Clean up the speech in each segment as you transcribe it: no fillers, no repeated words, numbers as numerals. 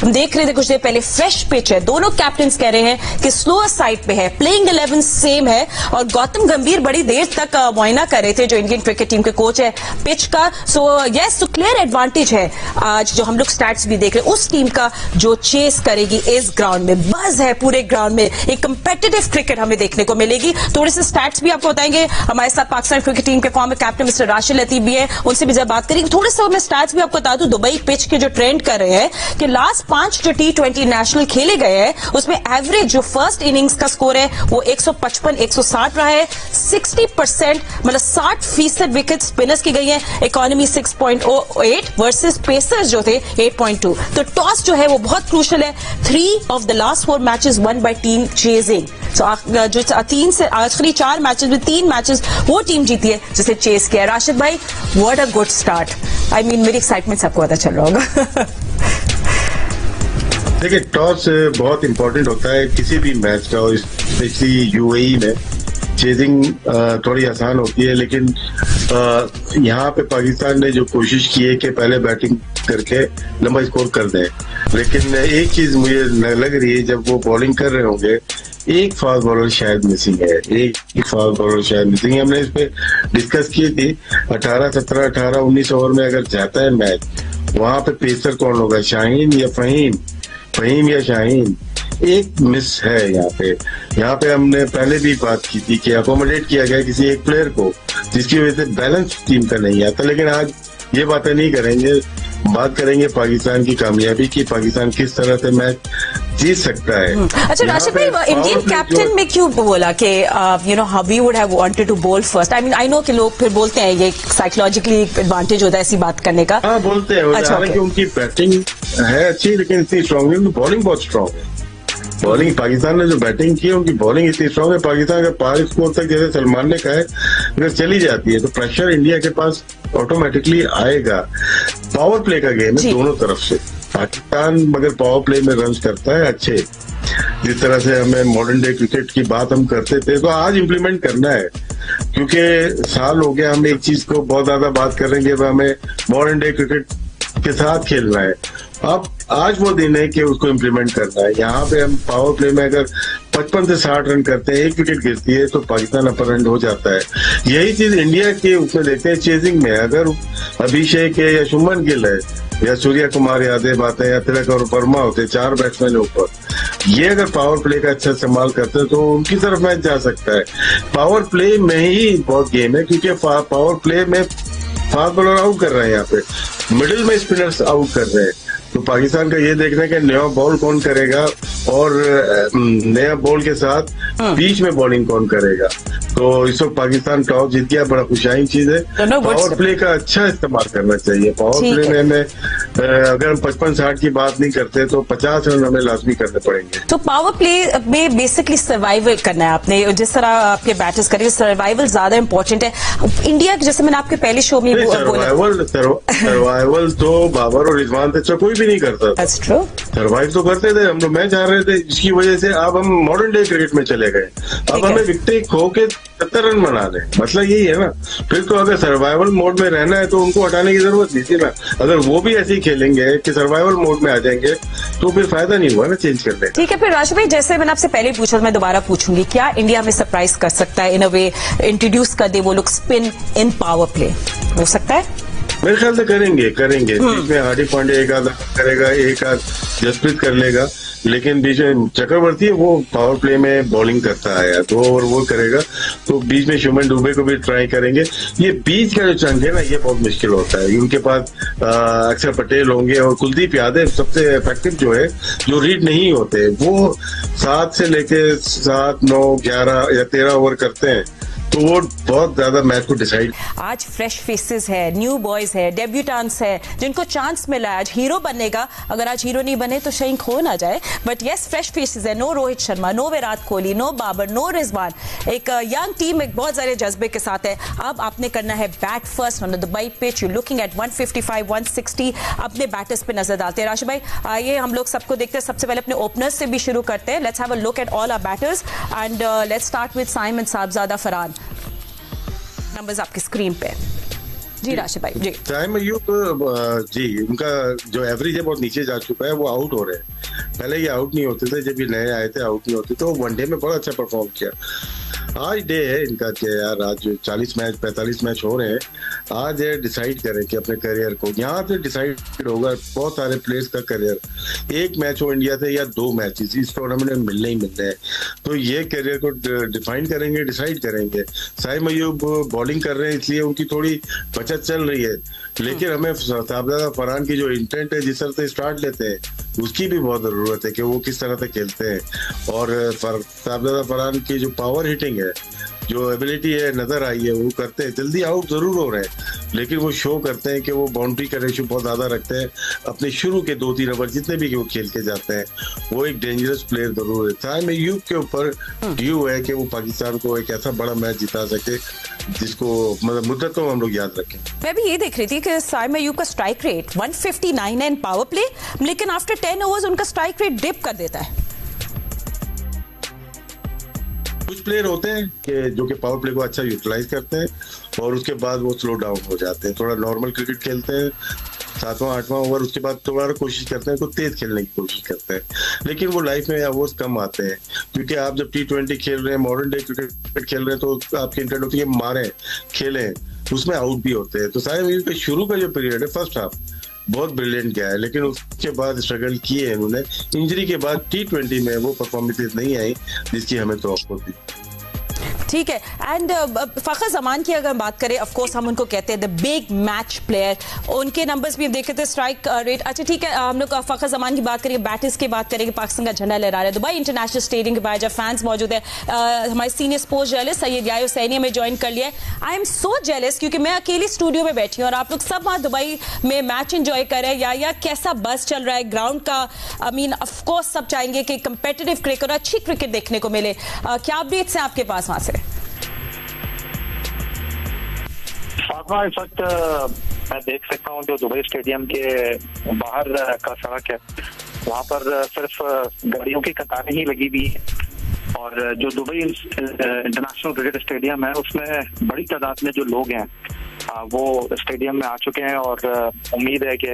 हम देख रहे थे कुछ देर पहले, फ्रेश पिच है, दोनों कैप्टन कह रहे हैं कि स्लोअर साइड पे है, प्लेइंग 11 सेम है, और गौतम गंभीर बड़ी देर तक मुआयना कर रहे थे जो इंडियन क्रिकेट टीम के कोच है पिच का। सो यस, क्लियर एडवांटेज है आज जो हम लोग स्टैट्स भी देख रहे हैं उस टीम का जो चेस करेगी इस ग्राउंड में। बज है पूरे ग्राउंड में, एक कंपेटिटिव क्रिकेट हमें देखने को मिलेगी। थोड़े से स्टैट्स भी आपको बताएंगे, हमारे साथ पाकिस्तान क्रिकेट टीम के former captain mister Rashid Latif भी है, उनसे भी जब बात करेंगे। थोड़े से मैं स्टैट्स भी आपको बता दूं, दुबई पिच के जो ट्रेंड कर रहे हैं कि लास्ट 5 जो T20 नेशनल खेले गए हैं उसमें एवरेज जो फर्स्ट इनिंग्स का स्कोर है वो 155-160 रहा है। 60% मतलब 60% विकेट स्पिनर्स की गई है, इकोनॉमी 6.08 वर्सेस पेसर्स जो थे 8.2। तो टॉस जो है वो बहुत क्रूशल है। 3 of the last 4 matches one by team chasing. जो 3 से आखिरी 4 मैचेस में 3 मैचेस वो टीम जीती है जिसे चेस किया। राशिद भाई, what a good start. I mean मेरी एक्साइटमेंट सबको पता चल रहा होगा। देखिए, टॉस बहुत इंपॉर्टेंट होता है किसी भी मैच का, और स्पेशली यूएई में चेजिंग थोड़ी आसान होती है, लेकिन यहाँ पे पाकिस्तान ने जो कोशिश की है कि पहले बैटिंग करके लंबा स्कोर कर दें, लेकिन एक चीज मुझे लग रही है, जब वो बॉलिंग कर रहे होंगे एक फास्ट बॉलर शायद मिसिंग है, एक फास्ट बॉलर शायद मिसिंग है। हमने इस पे डिस्कस की थी, 18, 17, 18, 19 ओवर में अगर जाता है मैच, वहां पे पेसर कौन होगा, शाहीन या फहीम या शाहीन? एक मिस है यहाँ पे हमने पहले भी बात की थी कि अकोमोडेट किया गया किसी एक प्लेयर को, जिसकी वजह से बैलेंस टीम का नहीं आता। लेकिन आज ये बातें नहीं करेंगे, बात करेंगे पाकिस्तान की कामयाबी की, पाकिस्तान किस तरह से मैच जीत सकता है। अच्छा राशिद भाई, इंडियन कैप्टन में क्यों बोला कि you know we would have wanted to bowl first? I mean I know कि लोग फिर बोलते हैं ये साइकोलॉजिकली एडवांटेज होता है ऐसी बात करने का। हाँ, बोलते हैं। अच्छा, हालांकि उनकी बैटिंग है अच्छी, लेकिन इतनी स्ट्रांग नहीं, बॉलिंग बहुत स्ट्रांग है। बॉलिंग पाकिस्तान ने जो बैटिंग की है उनकी बॉलिंग इतनी स्ट्रांग है। पाकिस्तान का 5 स्कोर तक जैसे सलमान ने कहा है अगर चली जाती है तो प्रेशर इंडिया के पास ऑटोमेटिकली आएगा। पावर प्ले का गेम है दोनों तरफ से। पाकिस्तान मगर पावर प्ले में रन करता है अच्छे, जिस तरह से हमें मॉडर्न डे क्रिकेट की बात हम करते थे, तो आज इम्प्लीमेंट करना है, क्योंकि साल हो गया हम एक चीज को बहुत ज्यादा बात कर रहे हैं कि हमें मॉडर्न डे क्रिकेट के साथ खेलना है। अब आज वो दिन है कि उसको इम्प्लीमेंट करना है। यहाँ पे हम पावर प्ले में अगर 55 से 60 रन करते हैं, 1 विकेट गिरती है तो पाकिस्तान अपर एंड हो जाता है। यही चीज इंडिया के उसमें देखते हैं चेजिंग में। अगर अभिषेक है या शुभमन गिल है या सूर्य कुमार यादव आते हैं या तिलक और वर्मा होते हैं, 4 बैट्समैन ऊपर, ये अगर पावर प्ले का अच्छा इस्तेमाल करते हैं तो उनकी तरफ मैच जा सकता है। पावर प्ले में ही बहुत गेम है, क्योंकि पावर प्ले में फास्ट बॉलर आउट कर रहे हैं, यहाँ पे मिडिल में स्पिनर्स आउट कर रहे हैं। तो पाकिस्तान का ये देखना है कि नया बॉल कौन करेगा और नया बॉल के साथ बीच में बॉलिंग कौन करेगा। तो इस वक्त पाकिस्तान टॉस जीत गया, बड़ा खुशाइन चीज है। पावर प्ले का अच्छा इस्तेमाल करना चाहिए। पावर प्ले में हमें अगर हम 55-60 की बात नहीं करते तो 50 रन हमें लाजमी करने पड़ेंगे। तो पावर प्ले में बेसिकली सर्वाइवल करना है आपने, जिस तरह आपके बैटर्स करेंगे सर्वाइवल ज्यादा इंपॉर्टेंट है। इंडिया जैसे मैंने आपके पहले शो में सर्वाइवल तो बाबर और रिजवान से कोई भी नहीं करता था। सर्वाइव तो करते थे हम लोग, मैच हार रहे थे, इसकी वजह से अब हम मॉडर्न डे क्रिकेट में चले गए। अब हमें विकेट खो के 70 रन बना ले, मतलब यही है ना। फिर तो अगर सर्वाइवल मोड में रहना है तो उनको हटाने की जरूरत नहीं थी ना। अगर वो भी ऐसे ही खेलेंगे कि सर्वाइवल मोड में आ जाएंगे तो फिर फायदा नहीं हुआ ना चेंज करने। ठीक है, फिर राशिद भाई जैसे मैंने आपसे पहले पूछा, मैं दोबारा पूछूंगी, क्या इंडिया में सरप्राइज कर सकता है, इन अ वे इंट्रोड्यूस कर दे वो लोग स्पिन इन पावर प्ले? हो सकता है? मेरे ख्याल से करेंगे। बीच में हार्दिक पांड्या एक आध करेगा, एक आध जसप्रीत कर लेगा, लेकिन बीच में चक्रवर्ती है वो पावर प्ले में बॉलिंग करता है, 2 ओवर वो करेगा। तो बीच में शुभमन दुबे को भी ट्राई करेंगे। ये बीच का जो चंक है ना, ये बहुत मुश्किल होता है। उनके पास अक्षर पटेल होंगे और कुलदीप यादव सबसे इफेक्टिव जो है, जो रीड नहीं होते, वो 7 से लेके 7, 9, 11 या 13 ओवर करते हैं, तो वो बहुत ज्यादा मैच को डिसाइड। आज फ्रेश फेसेस है, न्यू बॉयज है, डेब्यूटेंट्स है, जिनको चांस मिला है आज हीरो बनने का। अगर आज हीरो नहीं बने तो शहीन खो ना जाए, बट यस फ्रेश फेसेस है। No Rohit Sharma, no Virat Kohli, no Babar, no Rizwan. एक यंग टीम एक बहुत सारे जज्बे के साथ है। अब आपने करना है bat first on the Dubai pitch. You looking at 155, 160। अपने बैटर्स पे नजर डालते हैं। राशिद भाई आइए हम लोग सबको देखते हैं। सबसे पहले अपने ओपनर्स से भी शुरू करते हैं। Let's have a look at all our batters and let's start with Simon Sahibzada Farhan. Numbers आपकी स्क्रीन पे। जी राशिद भाई जी। साइम अय्यूब जी, उनका जो एवरेज है बहुत नीचे जा चुका है, वो आउट हो रहे हैं। पहले ये आउट नहीं होते थे, जब ये नए आए थे आउट नहीं होते, तो वनडे में बड़ा अच्छा परफॉर्म किया। आज डे है इनका कि यार आज जो 40 मैच 45 मैच हो रहे हैं, आज ये डिसाइड करें कि अपने करियर को, यहाँ से डिसाइड होगा बहुत सारे प्लेयर्स का करियर। एक मैच हो इंडिया से या 2 मैचेस इस टूर्नामेंट में मिलने ही मिलने हैं, तो ये करियर को डिफाइन करेंगे, डिसाइड करेंगे। साइम अय्यूब बॉलिंग कर रहे हैं इसलिए उनकी थोड़ी बचत चल रही है, लेकिन हमें साबजादा फरहान की जो इंटेंट है, जिस तरह से स्टार्ट लेते हैं, उसकी भी बहुत जरूरत है कि वो किस तरह से खेलते हैं। और साबजादा फरहान की जो पावर हिटिंग है, जो एबिलिटी है नजर आई है, वो करते हैं। जल्दी आउट जरूर हो रहे हैं, लेकिन वो शो करते हैं कि वो बाउंड्री का रेशियो बहुत ज्यादा रखते हैं। अपने शुरू के 2-3 ओवर जितने भी वो खेल के जाते हैं, वो एक डेंजरस प्लेयर जरूर है। साइम अय्यूब के ऊपर ड्यू है कि वो पाकिस्तान को एक ऐसा बड़ा मैच जिता सके जिसको मतलब मुद्दत को हम लोग याद रखें। मैं भी ये देख रही थी कि साइम अय्यूब का स्ट्राइक रेट 159 है इन पावर प्ले, लेकिन आफ्टर 10 ओवर्स उनका स्ट्राइक रेट डिप कर देता है। कुछ प्लेयर होते हैं कि जो कि पावर प्ले को अच्छा यूटिलाइज करते हैं और उसके बाद वो स्लो डाउन हो जाते हैं, थोड़ा नॉर्मल क्रिकेट खेलते हैं, 7वां 8वां ओवर, उसके बाद दोबारा कोशिश करते हैं, कुछ तेज खेलने की कोशिश करते हैं। लेकिन वो लाइफ में अवार्ड कम आते हैं, क्योंकि आप जब T20 खेल रहे हैं, मॉडर्न डे क्रिकेट खेल रहे हैं, तो आपकी इंटेंट होती है मारें, खेलें, उसमें आउट भी होते हैं। तो सारे शुरू का जो पीरियड है, फर्स्ट हाफ बहुत ब्रिलियंट गया है, लेकिन उसके बाद स्ट्रगल किए हैं उन्होंने। इंजरी के बाद T20 में वो परफॉर्मेंसेस नहीं आई जिसकी हमें तवक्को थी। ठीक है। एंड फखर जमान की अगर बात करें, ऑफ कोर्स हम उनको कहते हैं द बिग मैच प्लेयर, उनके नंबर्स भी देखे थे, स्ट्राइक रेट। अच्छा ठीक है, हम लोग फखर जमान की बात करेंगे, बैटर्स की बात करेंगे, पाकिस्तान का झंडा लहरा रहे हैं दुबई इंटरनेशनल स्टेडियम के बाहर, जब फैंस मौजूद है। हमारे सीनियर स्पोर्ट्स जर्नलिस्ट सैयद यायो सैनी में ज्वाइन कर लिया है। आई एम सो जेलस, क्योंकि मैं अकेली स्टूडियो में बैठी हूँ और आप लोग सब वहाँ दुबई में मैच एंजॉय कर रहे हैं। या कैसा बस चल रहा है ग्राउंड का? आई मीन ऑफ कोर्स सब चाहेंगे कि कंपेटिटिव क्रिकेट और अच्छी क्रिकेट देखने को मिले। क्या अपडेट्स हैं आपके पास वहां से? इस वक्त मैं देख सकता हूँ जो दुबई स्टेडियम के बाहर का सड़क है, वहाँ पर सिर्फ गाड़ियों की कतारें ही लगी हुई है। और जो दुबई इंटरनेशनल क्रिकेट स्टेडियम है, उसमें बड़ी तादाद में जो लोग हैं वो स्टेडियम में आ चुके हैं। और उम्मीद है कि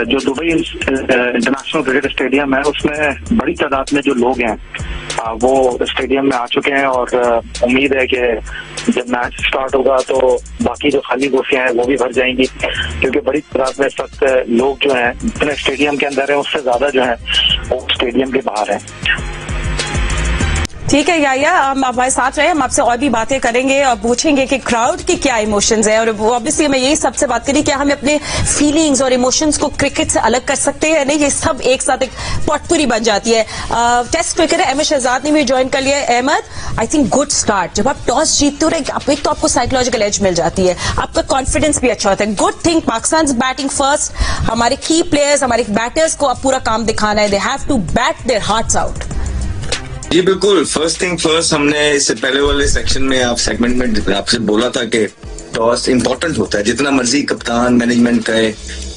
जो दुबई इंटरनेशनल क्रिकेट स्टेडियम है, उसमें बड़ी तादाद में जो लोग हैं वो स्टेडियम में आ चुके हैं। और उम्मीद है कि जब मैच स्टार्ट होगा तो बाकी जो खाली कुर्सियां हैं वो भी भर जाएंगी, क्योंकि बड़ी तादाद में इस वक्त लोग जो हैं जितने स्टेडियम के अंदर है उससे ज्यादा जो है वो स्टेडियम के बाहर है। ठीक है याया, हम हमारे साथ रहे, हम आपसे और भी बातें करेंगे और पूछेंगे कि क्राउड की क्या इमोशंस है। और ऑब्वियसली मैं यही सबसे बात करी कि हम अपने फीलिंग्स और इमोशंस को क्रिकेट से अलग कर सकते हैं नहीं, ये सब एक साथ एक पॉटपुरी बन जाती है। टेस्ट क्रिकेटर अहमद शहजाद ने भी ज्वाइन कर लिया है। Ahmed, I think good start, जब आप टॉस जीतते हो एक तो आपको साइकोलॉजिकल एज मिल जाती है, आपका कॉन्फिडेंस भी अच्छा होता है। Good thing Pakistan batting first, हमारे की प्लेयर्स, हमारे बैटर्स को अब पूरा काम दिखाना है, they have to bat their hearts out. जी बिल्कुल, फर्स्ट थिंग फर्स्ट, हमने इससे पहले वाले सेक्शन में सेगमेंट में आपसे बोला था कि टॉस इम्पोर्टेंट होता है। जितना मर्जी कप्तान मैनेजमेंट कहे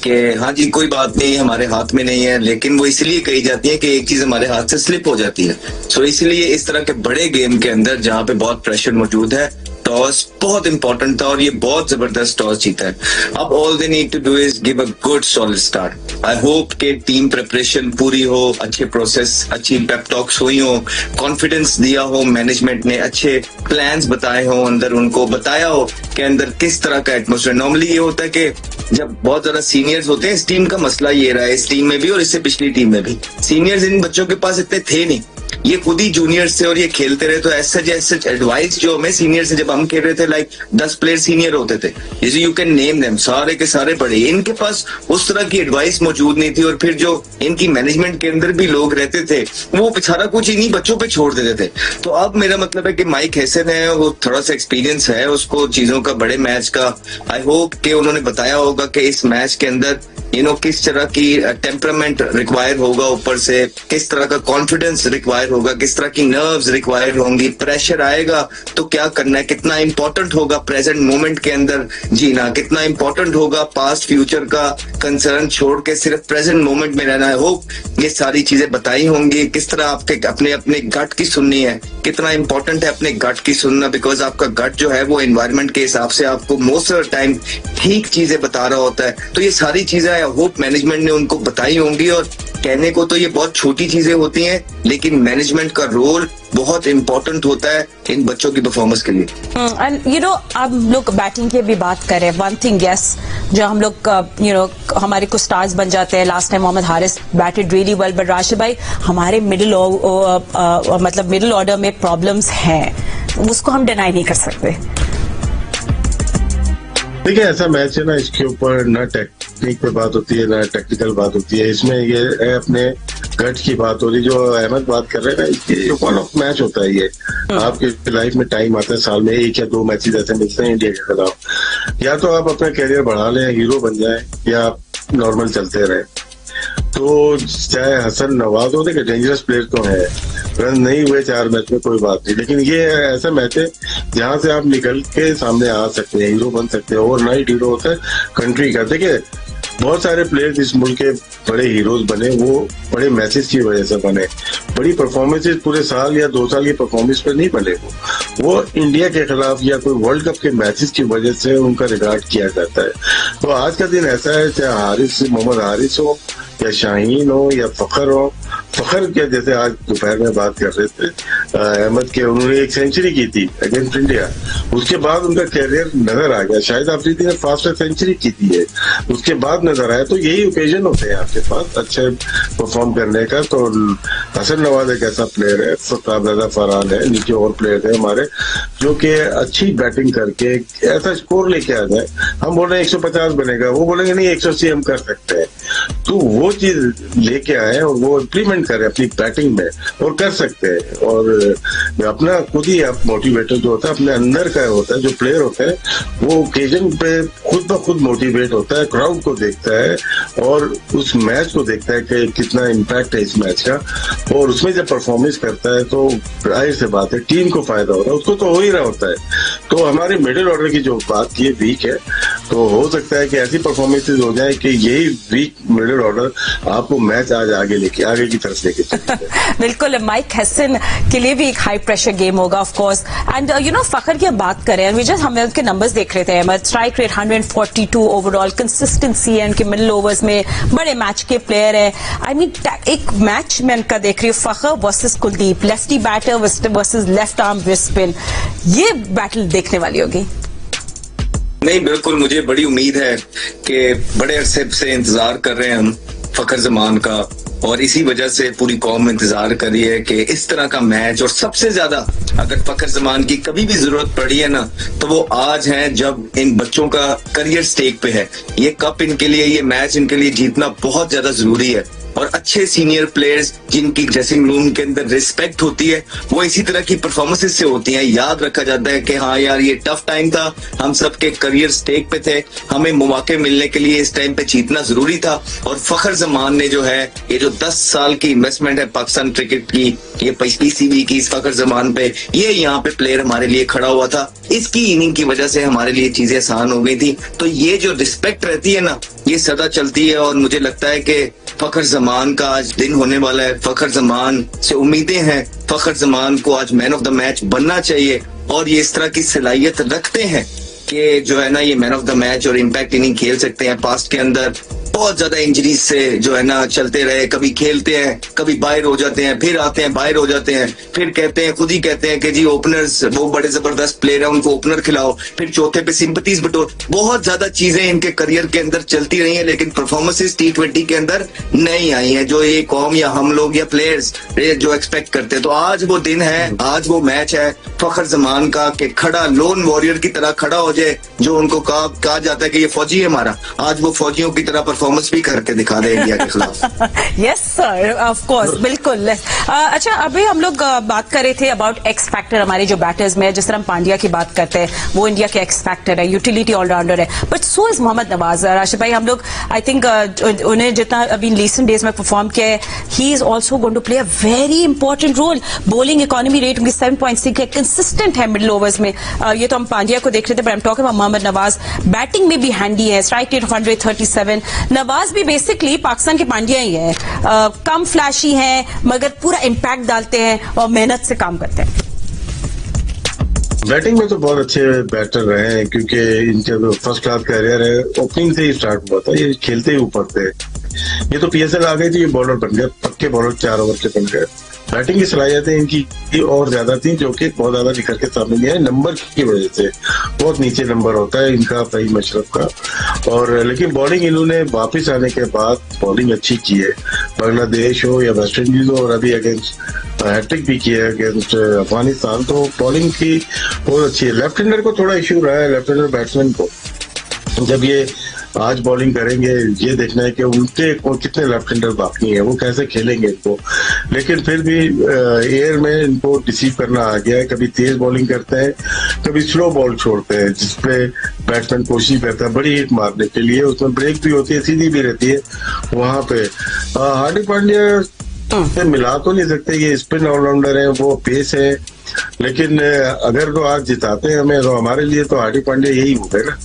कि हाँ जी कोई बात नहीं हमारे हाथ में नहीं है, लेकिन वो इसलिए कही जाती है कि एक चीज हमारे हाथ से स्लिप हो जाती है। सो इसलिए इस तरह के बड़े गेम के अंदर जहाँ पे बहुत प्रेशर मौजूद है, टॉस बहुत इंपॉर्टेंट था और ये बहुत जबरदस्त टॉस जीता है। अब all they need to do is give a good solid start. I hope के टीम प्रिपरेशन पूरी हो, अच्छे प्रोसेस, अच्छी पेप टॉक्स हुई हो, कॉन्फिडेंस दिया हो मैनेजमेंट ने, अच्छे प्लान्स बताए हो, अंदर उनको बताया हो कि अंदर किस तरह का एटमोसफेयर। नॉर्मली ये होता है कि जब बहुत ज्यादा सीनियर्स होते हैं, इस टीम का मसला ये रहा है, इस टीम में भी और इससे पिछली टीम में भी, सीनियर्स इन बच्चों के पास इतने थे नहीं, ये खुद ही जूनियर्स थे और ये खेलते रहे। तो ऐसा एडवाइस जो हमें सीनियर से, जब हम खेल रहे थे, लाइक 10 प्लेयर सीनियर होते थे, जैसे यू कैन नेम देम, सारे के सारे बड़े, इनके पास उस तरह की एडवाइस मौजूद नहीं थी। और फिर जो इनकी मैनेजमेंट के अंदर भी लोग रहते थे, वो सारा कुछ इन्हीं बच्चों पे छोड़ देते थे। तो अब मेरा मतलब है कि माइक हैसन है, वो थोड़ा सा एक्सपीरियंस है उसको चीजों का, बड़े मैच का। आई होप कि उन्होंने बताया होगा कि इस मैच के अंदर किस तरह की टेम्परामेंट रिक्वायर होगा, ऊपर से किस तरह का कॉन्फिडेंस रिक्वायर होगा, किस तरह की नर्व्स रिक्वायर्ड होंगी, प्रेशर आएगा तो क्या करना है, कितना इंपॉर्टेंट होगा प्रेजेंट मोमेंट के अंदर जीना, कितना इंपॉर्टेंट होगा पास्ट फ्यूचर का कंसर्न छोड़ के सिर्फ प्रेजेंट मोमेंट में रहना है। होप ये सारी चीजें बताई होंगी। किस तरह आपके अपने अपने गट की सुननी है, कितना इंपॉर्टेंट है अपने गट की सुनना, बिकॉज आपका गट जो है वो एनवायरनमेंट के हिसाब से आपको मोस्ट ऑफ द टाइम ठीक चीजें बता रहा होता है। तो ये सारी चीजें आई होप मैनेजमेंट ने उनको बताई होंगी। और कहने को तो ये बहुत छोटी चीजें होती हैं, लेकिन मैनेजमेंट का रोल बहुत इंपॉर्टेंट होता है इन बच्चों की परफॉर्मेंस के लिए। एंड यू नो अब हम लोग बैटिंग की भी बात करें, वन थिंग यस जो हम लोग हमारे कुछ स्टार्स बन जाते हैं। Last time Mohammad Haris batted really well, but Rashid भाई हमारे मिडिल ऑर्डर में प्रॉब्लम्स हैं, उसको हम डिनाई नहीं कर सकते। देखिए ऐसा मैच है ना, इसके ऊपर ना टेक्निक पे बात होती है ना टेक्निकल बात होती है, इसमें ये है अपने गट की बात हो रही। जो अहमद बात कर रहे हैं ना, इसके वन ऑफ मैच होता है ये। आपकी लाइफ में टाइम आता है, साल में 1 या 2 मैचेस ऐसे मिलते हैं इंडिया के खिलाफ। या तो आप अपना कैरियर बढ़ा लें, हीरो बन जाए, या आप नॉर्मल चलते रहे। तो चाहे हसन नवाज हो, देखिए डेंजरस प्लेयर तो है, रन नहीं हुए 4 मैच में कोई बात नहीं, लेकिन ये ऐसा मैच है जहां से आप निकल के सामने आ सकते हैं, हीरो बन सकते हैं। ओवरनाइट हीरो होता है कंट्री का। देखिए बहुत सारे प्लेयर्स इस मुल्क के बड़े हीरोज बने, वो बड़े मैचेस की वजह से बने। बड़ी परफॉर्मेंसेस पूरे साल या 2 साल की परफॉर्मेंस पे नहीं बने। वो इंडिया के खिलाफ या कोई वर्ल्ड कप के मैचेस की वजह से उनका रिगार्ड किया जाता है। तो आज का दिन ऐसा है, चाहे मोहम्मद हारिस हो या शाहीन हो या फखर हो। फखर के जैसे आज दोपहर में बात कर रहे थे अहमद के, उन्होंने 1 सेंचुरी की थी अगेंस्ट इंडिया, उसके बाद उनका कैरियर नजर आ गया। शाहिद अफरीदी ने फास्ट सेंचुरी की थी है, उसके बाद नजर आया। तो यही ओकेजन होते हैं आपके पास अच्छे परफॉर्म करने का। तो हसन नवाज एक ऐसा प्लेयर है, फरहान फरहान है, नीचे और प्लेयर है हमारे जो कि अच्छी बैटिंग करके ऐसा स्कोर लेके आ जाए। हम बोल रहे हैं 150 बनेगा, वो बोलेंगे नहीं 180 हम कर सकते हैं। तो वो चीज लेके आए और वो इम्प्लीमेंट करें अपनी बैटिंग में, और कर सकते हैं। और अपना खुद ही आप मोटिवेटर जो होता है अपने अंदर का होता है, जो प्लेयर होता है वो ओकेजन पे खुद ब खुद मोटिवेट होता है, क्राउड को देखता है और उस मैच को देखता है कि कितना इम्पैक्ट है इस मैच का, और उसमें जब परफॉर्मेंस करता है तो जाहिर से बात है टीम को फायदा हो रहा है, उसको तो हो ही रहा होता है। तो हमारे मिडिल ऑर्डर की जो बात की वीक है, तो हो सकता है कि ऐसी परफॉर्मेंसेज हो जाए कि यही वीक मिडिल ऑर्डर आपको मैच आज आगे की तरफ लेके बिल्कुल। माइक हसन के लिए भी एक हाई प्रेशर गेम होगा ऑफ कोर्स। एंड फखर की बात करें, हम उनके नंबर्स देख रहे थे Ahmed, strike rate 142 overall, consistency है उनके मिडिल ओवर्स में, बड़े मैच के प्लेयर है। आई मीन एक मैच में उनका देख रही हूँ, Fakhar versus Kuldeep, lefty batter versus left arm wrist spin, ये बैटल देखने वाली होगी। नहीं बिल्कुल, मुझे बड़ी उम्मीद है कि बड़े अरसे से इंतजार कर रहे हैं हम फखर जमान का, और इसी वजह से पूरी कौम इंतजार कर रही है कि इस तरह का मैच। और सबसे ज्यादा अगर फखर जमान की कभी भी जरूरत पड़ी है ना, तो वो आज है जब इन बच्चों का करियर स्टेक पे है। ये कप इनके लिए, ये मैच इनके लिए जीतना बहुत ज्यादा जरूरी है। और अच्छे सीनियर प्लेयर्स जिनकी ड्रेसिंग रूम के अंदर रिस्पेक्ट होती है, वो इसी तरह की परफॉर्मेंसेस से होती हैं। याद रखा जाता है कि हाँ यार ये टफ टाइम था, हम सबके करियर स्टेक पे थे, हमें मौके मिलने के लिए इस टाइम पे जीतना जरूरी था। और फखर जमान ने जो है ये जो 10 साल की इन्वेस्टमेंट है पाकिस्तान क्रिकेट की, ये पीसीबी की इस फखर जमान पे, ये यहाँ पे प्लेयर हमारे लिए खड़ा हुआ था। इसकी इनिंग की वजह से हमारे लिए चीजें आसान हो गई थी। तो ये जो रिस्पेक्ट रहती है ना, ये सदा चलती है। और मुझे लगता है कि फखर जमान का आज दिन होने वाला है। फखर जमान से उम्मीदें हैं, फखर जमान को आज मैन ऑफ द मैच बनना चाहिए। और ये इस तरह की सलाहियत रखते हैं कि जो है ना ये मैन ऑफ द मैच और इम्पैक्ट इनिंग खेल सकते हैं। पास्ट के अंदर बहुत ज्यादा इंजरीज से जो है ना चलते रहे, कभी खेलते हैं, कभी बाहर हो जाते हैं, फिर आते हैं, बाहर हो जाते हैं, फिर कहते हैं, खुद ही कहते हैं कि जी ओपनर्स वो बड़े जबरदस्त प्लेयर है, उनको ओपनर खिलाओ, फिर चौथे पे सिंपैथीज बटोर। बहुत ज्यादा चीजें इनके करियर के अंदर चलती रही है, लेकिन परफॉर्मेंसेस T20 के अंदर नहीं आई है जो ये कौम या हम लोग या प्लेयर्स जो एक्सपेक्ट करते हैं। तो आज वो दिन है, आज वो मैच है फखर जमान का कि खड़ा लोन वॉरियर की तरह खड़ा हो जाए। जो उनको कहा जाता है कि ये फौजी है हमारा, आज वो फौजियों की तरह परफॉर्मेंस भी करके दिखा दे इंडिया के खिलाफ। यस सर, ऑफ कोर्स, बिल्कुल। अच्छा, अभी हम लोग बात कर रहे थे अबाउट एक्स फैक्टर हमारे जो बैटर्स में, जिस तरह हम पांड्या की बात करते हैं, वो इंडिया के एक्स फैक्टर है, यूटिलिटी ऑलराउंडर है, but so is Mohammad Nawaz. Rashid भाई, हम लोग आई थिंक उन्हें जितना अभी रिसेंट डेज में परफॉर्म किया है, he is also going to play a very important role. Bowling economy rate उनकी 7.6 है, कंसिस्टेंट है मिडिल ओवर्स में। ये तो हम पांड्या को देख रहे थे, but I am talking about Mohammad Nawaz. Batting में भी हैंडी है, स्ट्राइक रेट ऑफ 137। नवाज भी बेसिकली पाकिस्तान के पांड्या ही है, कम फ्लैशी हैं मगर पूरा इंपैक्ट डालते हैं और मेहनत से काम करते हैं। बैटिंग में तो बहुत अच्छे बैटर रहे हैं, क्योंकि इनका जो फर्स्ट क्लास कैरियर है ओपनिंग से ही स्टार्ट हुआ था। ये खेलते ही ऊपर थे, ये तो PSL आ गई थी, ये बॉलर बन गए, पक्के बॉलर 4 ओवर के बन गए। बैटिंग की सलाहियतें इनकी और ज्यादा थी, जो कि बहुत ज्यादा निकल के सामने नहीं है नंबर की वजह से। बहुत नीचे नंबर होता है इनका फहीम अशरफ का। और लेकिन बॉलिंग इन्होंने वापस आने के बाद बॉलिंग अच्छी की है, बांग्लादेश हो या वेस्ट इंडीज हो, और अभी अगेंस्ट हैट्रिक भी किया है अगेंस्ट अफगानिस्तान, तो बॉलिंग की बहुत अच्छी है। लेफ्ट हैंडर को थोड़ा इश्यू रहा है, लेफ्ट हैंडर बैट्समैन को। जब ये आज बॉलिंग करेंगे, ये देखना है कि उनके कितने लेफ्ट हैंडर बाकी हैं, वो कैसे खेलेंगे इनको। लेकिन फिर भी एयर में इनको डिसीव करना आ गया है। कभी तेज बॉलिंग करते हैं, कभी स्लो बॉल छोड़ते हैं, जिसपे बैट्समैन कोशिश करता है बड़ी हिट मारने के लिए। उसमें ब्रेक भी होती है, सीधी भी रहती है। वहां पे हार्दिक पांड्या से मिला तो नहीं सकते, ये स्पिन ऑलराउंडर है, वो पेस है। लेकिन अगर तो आज जिताते हैं हमें, तो हमारे लिए तो हार्दिक पांड्या यही हो गए ना।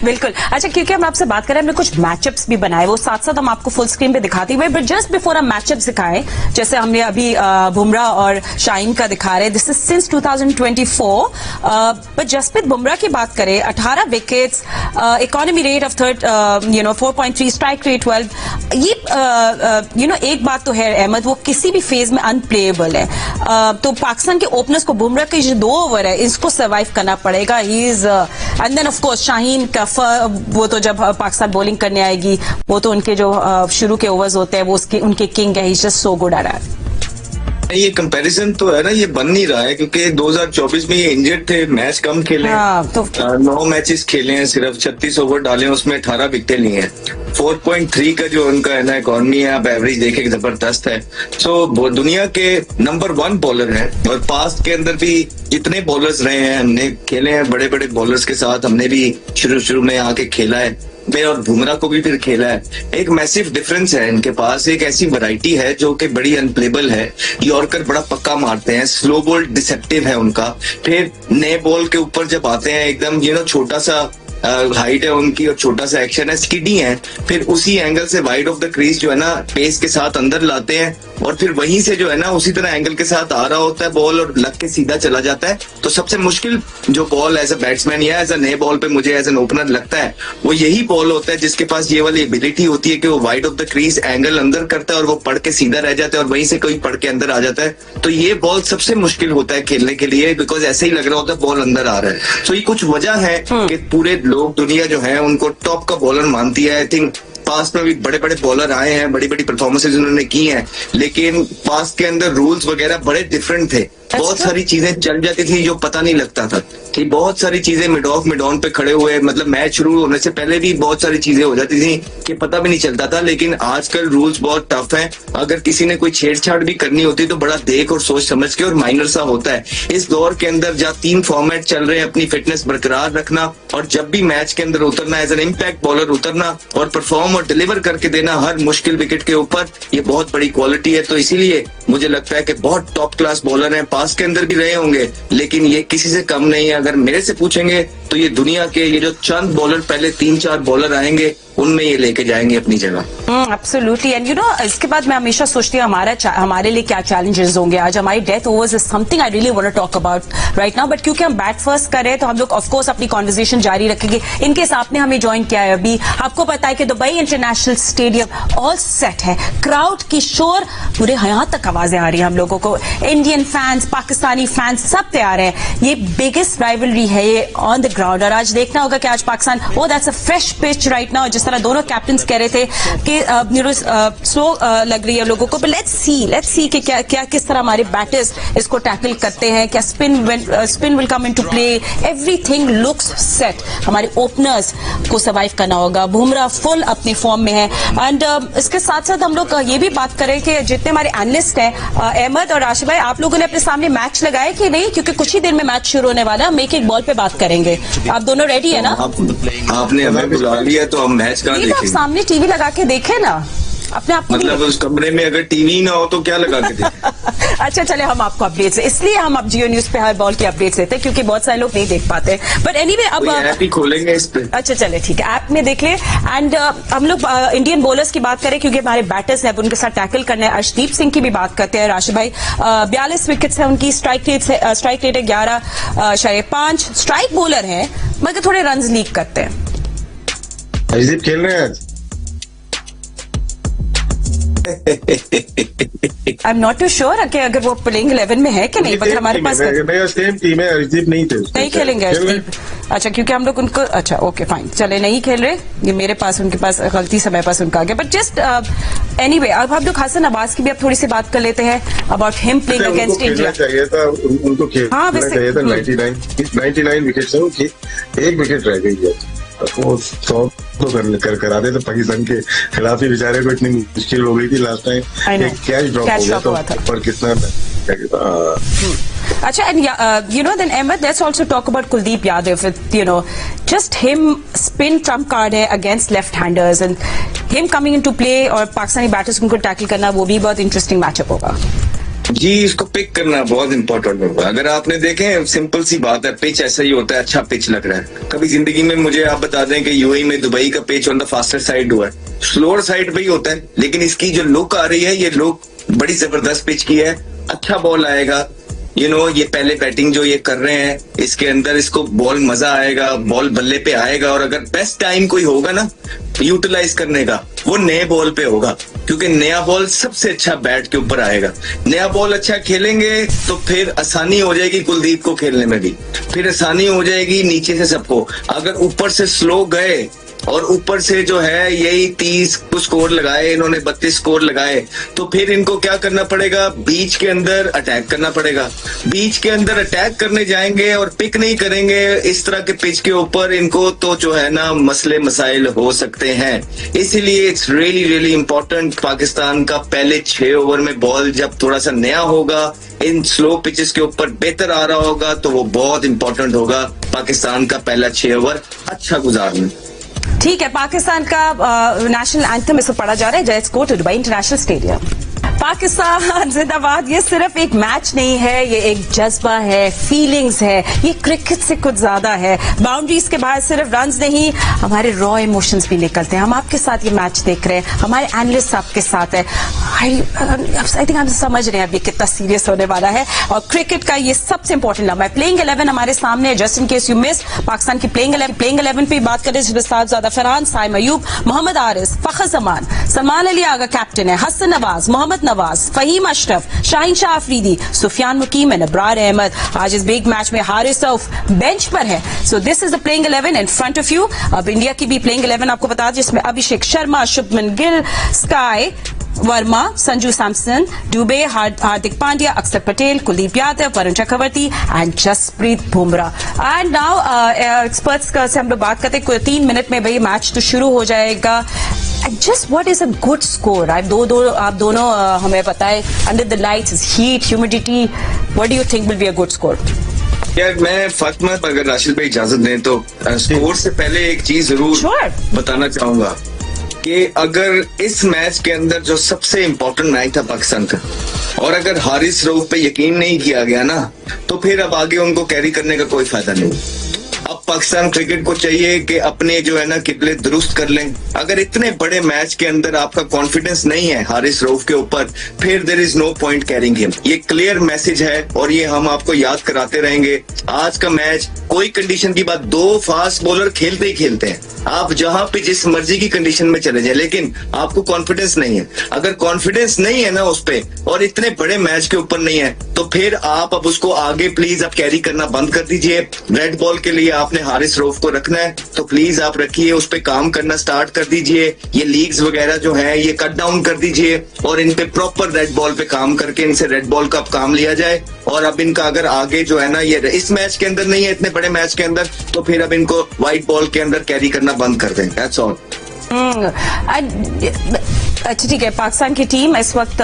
बिल्कुल। अच्छा, क्योंकि हम आपसे बात कर रहे हैं, हमने कुछ मैचअप्स भी बनाए, वो साथ साथ हम आपको फुल स्क्रीन पे दिखाते हुए, बट जस्ट बिफोर हम मैचअप्स दिखाएं, जैसे हमने अभी बुमराह और शाहीन का दिखा रहे, this is since 2024। But Jasprit Bumrah की बात करें, 18 wickets, economy rate of 4.3, strike rate 12। ये एक बात तो है अहमद, वो किसी भी फेज में अनप्लेएबल है। तो पाकिस्तान के ओपनर्स को बुमराह के जो 2 ओवर है, इसको सर्वाइव करना पड़ेगा। He is and then of course Shaheen का वो तो जब पाकिस्तान बॉलिंग करने आएगी, वो तो उनके जो शुरू के ओवर्स होते हैं, वो उनके किंग है। He just so good at that. ये कंपैरिजन तो है ना, ये बन नहीं रहा है, क्योंकि 2024 में ये इंजर्ड थे, मैच कम खेले, 9 मैचेस खेले हैं, सिर्फ 36 ओवर डाले, उसमें 18 विकेटें ली हैं। 4.3 का जो उनका है ना इकोनॉमी है, आप एवरेज देखें जबरदस्त है। सो दुनिया के नंबर 1 बॉलर है, और पास्ट के अंदर भी जितने बॉलर्स रहे हैं, हमने खेले हैं बड़े बड़े बॉलर्स के साथ, हमने भी शुरू में आके खेला है, और बुमराह को भी फिर खेला है। एक मैसिव डिफरेंस है इनके पास, एक ऐसी वैरायटी है जो कि बड़ी अनप्लेबल है। यॉर्कर बड़ा पक्का मारते हैं, स्लो बॉल डिसेप्टिव है उनका। फिर नए बॉल के ऊपर जब आते हैं, एकदम छोटा सा हाइट है उनकी और छोटा सा एक्शन है, स्किडी है। फिर उसी एंगल से वाइड ऑफ द क्रीज जो है ना, पेस के साथ अंदर लाते हैं, और फिर वहीं से जो है ना उसी तरह एंगल के साथ आ रहा होता है बॉल, और लग के सीधा चला जाता है। तो सबसे मुश्किल जो बॉल एज अ बैट्समैन या एज अ नए बॉल पे मुझे एज एन ओपनर लगता है, वो यही बॉल होता है जिसके पास ये वाली एबिलिटी होती है कि वो wide of the crease angle अंदर करता है, और वो पढ़ के सीधा रह जाता है, और वहीं से कोई पढ़ के अंदर आ जाता है। तो ये बॉल सबसे मुश्किल होता है खेलने के लिए, बिकॉज ऐसे ही लग रहा होता है बॉल अंदर आ रहा है। तो ये कुछ वजह है कि पूरे लोग, दुनिया जो है, उनको टॉप का बॉलर मानती है। आई थिंक पास्ट में भी बड़े बड़े बॉलर आए हैं, बड़ी बड़ी परफॉर्मेंसेज उन्होंने की हैं, लेकिन पास्ट के अंदर रूल्स वगैरह बड़े डिफरेंट थे। बहुत सारी चीजें चल जाती थी जो पता नहीं लगता था, कि बहुत सारी चीजें मिड ऑफ मिड ऑन पे खड़े हुए, मतलब मैच शुरू होने से पहले भी बहुत सारी चीजें हो जाती थी कि पता भी नहीं चलता था। लेकिन आजकल रूल्स बहुत टफ हैं, अगर किसी ने कोई छेड़छाड़ भी करनी होती तो बड़ा देख और सोच समझ के और माइनर सा होता है। इस दौर के अंदर जहाँ 3 फॉर्मेट चल रहे हैं, अपनी फिटनेस बरकरार रखना, और जब भी मैच के अंदर उतरना, एज एन इम्पैक्ट बॉलर उतरना और परफॉर्म और डिलीवर करके देना हर मुश्किल विकेट के ऊपर, ये बहुत बड़ी क्वालिटी है। तो इसीलिए मुझे लगता है कि बहुत टॉप क्लास बॉलर हैं, पास के अंदर भी रहे होंगे, लेकिन ये किसी से कम नहीं है। अगर मेरे से पूछेंगे तो ये दुनिया के ये जो चंद बॉलर, पहले 3-4 बॉलर आएंगे, उनमें ये लेके जाएंगे अपनी जगह। एब्सोल्युटली। एंड इसके बाद मैं हमेशा सोचती हूँ हमारे लिए क्या चैलेंजेस होंगे आज। हमारी death overs is something I really want to talk about right now, but क्योंकि हम बैट फर्स्ट कर रहे हैं, तो हम लोग ऑफ कोर्स अपनी कॉन्वर्सेशन जारी रखेंगे। इनकेस आपने हमें ज्वाइन किया है अभी, आपको पता है कि Dubai international stadium all set है, क्राउड की शोर पूरे यहाँ तक आवाजें आ रही है हम लोगों को, इंडियन फैंस, पाकिस्तानी फैंस सब तैयार है। ये बिगेस्ट राइवलरी है ये ऑन द ग्राउंड, और आज देखना होगा कि आज Pakistan, that's a fresh pitch right now, जिस तरह दोनों कैप्टन कह रहे थे कि स्लो लग रही है लोगों को, बट लेट्स सी कि क्या किस तरह हमारे बैटर्स इसको टैकल करते हैं, क्या spin will come into play, everything looks set. हमारे ओपनर्स को सर्वाइव करना होगा, बुमराह फुल अपने फॉर्म में है। एंड इसके साथ साथ हम लोग ये भी बात करें कि जितने हमारे एनालिस्ट हैं, अहमद और राशिद भाई, आप लोगों ने अपने सामने मैच लगाए कि नहीं? क्योंकि कुछ ही देर में मैच शुरू होने वाला है, हम एक बॉल पे बात करेंगे। आप दोनों रेडी है ना? आपने हमें बुला लिया तो हम मैच कहाँ देखेंगे? आप सामने टीवी लगा के देखे ना अपने आप को। मतलब उस कमरे में अगर टीवी ना हो तो क्या लगा के देखें? अच्छा चले, हम आपको अपडेट्स, इसलिए हम अब जियो न्यूज पे हर बॉल की अपडेट्स देते हैं क्योंकि बहुत सारे लोग नहीं देख पाते। बट एनीवे अब ऐप ही खोलेंगे इस पे। अच्छा चले ठीक है, ऐप में देख ले। एंड हम लोग इंडियन बॉलर्स की बात करें क्योंकि हमारे बैटर्स हैं, उनके साथ टैकल करना है। अर्शदीप सिंह की भी बात करते हैं राशिद भाई। 42 विकेट्स है उनकी, स्ट्राइक रेट है 11.5। स्ट्राइक बॉलर है मगर थोड़े रन लीक करते हैं। अर्शदीप खेल रहे हैं आज? I am not too sure कि अगर वो प्लेइंग 11 में है कि नहीं, मगर हमारे पास मेरा सेम टीम है, अर्शदीप नहीं थे, नहीं खेलेंगे अर्शदीप। अच्छा, क्योंकि हम लोग उनको, अच्छा ओके फाइन, चले नहीं खेल रहे, ये मेरे पास उनके पास गलती समय पास उनका आ गया। बट जस्ट एनीवे, अब हम लोग हसन अब्बास की भी अब थोड़ी सी बात कर लेते हैं about him playing against India. चाहिए था उनको, खेलना चाहिए था। 99 विकेट है उनकी, एक विकेट रह गई है। वो 100 तो करा दे तो पाकिस्तान के खिलाफ ही बेचारे को इतनी मुश्किल हो गई थी लास्ट टाइम, एक कैच ड्रॉप हो गया था पर कितना। अच्छा, and then Ahmed, let's also talk about Kuldeep Yadav. Just him spin trump card है against left-handers and him coming into play और पाकिस्तानी बैटर्स उनको टैकल करना, वो भी बहुत इंटरेस्टिंग मैचअप होगा। जी, इसको पिक करना बहुत इंपॉर्टेंट होगा। अगर आपने देखें, सिंपल सी बात है, पिच ऐसा ही होता है, अच्छा पिच लग रहा है। कभी जिंदगी में मुझे आप बता दें कि यूएई में दुबई का pitch on the faster side हुआ है, स्लोअर साइड पे ही होता है, लेकिन इसकी जो लुक आ रही है, ये लुक बड़ी जबरदस्त पिच की है। अच्छा बॉल आएगा, ये पहले बैटिंग जो ये कर रहे हैं, इसके अंदर इसको बॉल मजा आएगा, बॉल बल्ले पे आएगा। और अगर बेस्ट टाइम कोई होगा ना यूटिलाइज करने का, वो नए बॉल पे होगा, क्योंकि नया बॉल सबसे अच्छा बैट के ऊपर आएगा। नया बॉल अच्छा खेलेंगे तो फिर आसानी हो जाएगी कुलदीप को खेलने में भी, फिर आसानी हो जाएगी नीचे से सबको। अगर ऊपर से स्लो गए और ऊपर से जो है यही 30 स्कोर लगाए इन्होंने, 32 स्कोर लगाए, तो फिर इनको क्या करना पड़ेगा? बीच के अंदर अटैक करना पड़ेगा। बीच के अंदर अटैक करने जाएंगे और पिक नहीं करेंगे इस तरह के पिच के ऊपर, इनको तो जो है ना मसले मसाइल हो सकते हैं। इसीलिए it's really really important, Pakistan का पहले 6 ओवर में बॉल जब थोड़ा सा नया होगा, इन स्लो पिचेस के ऊपर बेहतर आ रहा होगा, तो वो बहुत इंपॉर्टेंट होगा पाकिस्तान का पहला 6 ओवर अच्छा गुजारना। ठीक है, पाकिस्तान का नेशनल एंथम इसको पढ़ा जा रहा है, let's go to Dubai international stadium. Pakistan जिंदाबाद। ये सिर्फ एक मैच नहीं है, ये एक जज्बा है, फीलिंग्स है, ये क्रिकेट से कुछ ज्यादा है। बाउंड्रीज के बाहर सिर्फ रन्स नहीं, हमारे रॉ इमोशंस भी निकलते हैं। हम आपके साथ ये मैच देख रहे हैं, हमारे एनालिस्ट आपके साथ है। आई थिंक हम समझ रहे हैं अभी कितना सीरियस होने वाला है, और क्रिकेट का ये सबसे इंपॉर्टेंट लम्हा है। प्लेइंग 11 हमारे सामने है, just in case you miss, Pakistan की प्लेइंग 11 पे बात करें, जिसमें साजिद फरहान, साइम अयूब, मोहम्मद आरिस, फखर जमान, सलमान अली आगा कैप्टन है, हसन नवाज, मोहम्मद नवाज, फहीम अशरफ, शाहीन शाह अफरीदी, सुफियान मुकीम एंड अब्रार अहमद। आज इस बिग मैच में हारिस रऊफ बेंच पर है। So this is the playing 11 in front of you. अब इंडिया की भी प्लेइंग 11 आपको बता दें, जिसमें Abhishek Sharma, Shubman Gill, SKY Varma, Sanju Samson, Dube, Hardik Pandya, Axar Patel, Kuldeep Yadav, Varun Chakravarthy and Jasprit Bumrah. And now experts से हम लोग बात करते हैं, 3 मिनट में भाई मैच तो शुरू हो जाएगा। Just what is a good score? आप दोनों हमें बताएं, under the lights, heat, humidity, what do you think will be a good score? यार मैं फातिमा, अगर राशिद भाई इजाजत दें तो स्कोर से पहले एक चीज जरूर बताना चाहूंगा कि अगर इस मैच के अंदर जो सबसे इम्पोर्टेंट मैच था पाकिस्तान का, और अगर हारिस रऊफ पे यकीन नहीं किया गया ना, तो फिर अब आगे उनको कैरी करने का कोई फायदा नहीं। अब पाकिस्तान क्रिकेट को चाहिए कि अपने जो है ना किबले दुरुस्त कर लें। अगर इतने बड़े मैच के अंदर आपका कॉन्फिडेंस नहीं है हारिस रऊफ के ऊपर, फिर there is no point carrying him. ये क्लियर मैसेज है और ये हम आपको याद कराते रहेंगे। आज का मैच कोई कंडीशन की बात, 2 फास्ट बॉलर खेलते ही खेलते हैं, आप जहां पे जिस मर्जी की कंडीशन में चले जाए, लेकिन आपको कॉन्फिडेंस नहीं है। अगर कॉन्फिडेंस नहीं है ना उस पे, और इतने बड़े मैच के ऊपर नहीं है, तो फिर आप अब उसको आगे प्लीज आप कैरी करना बंद कर दीजिए। रेड बॉल के लिए आपने आपने हारिस रऊफ को रखना है तो प्लीज आप रखिए, उस पर काम करना स्टार्ट कर दीजिए। ये लीग्स वगैरह जो है ये कट डाउन कर दीजिए और इन पे प्रॉपर रेड बॉल पे काम करके इनसे रेड बॉल का अब काम लिया जाए। और अब इनका अगर आगे जो है ना ये इस मैच के अंदर नहीं है, इतने बड़े मैच के अंदर, तो फिर अब इनको व्हाइट बॉल के अंदर कैरी करना बंद कर दें। That's all. अच्छा ठीक है, पाकिस्तान की टीम इस वक्त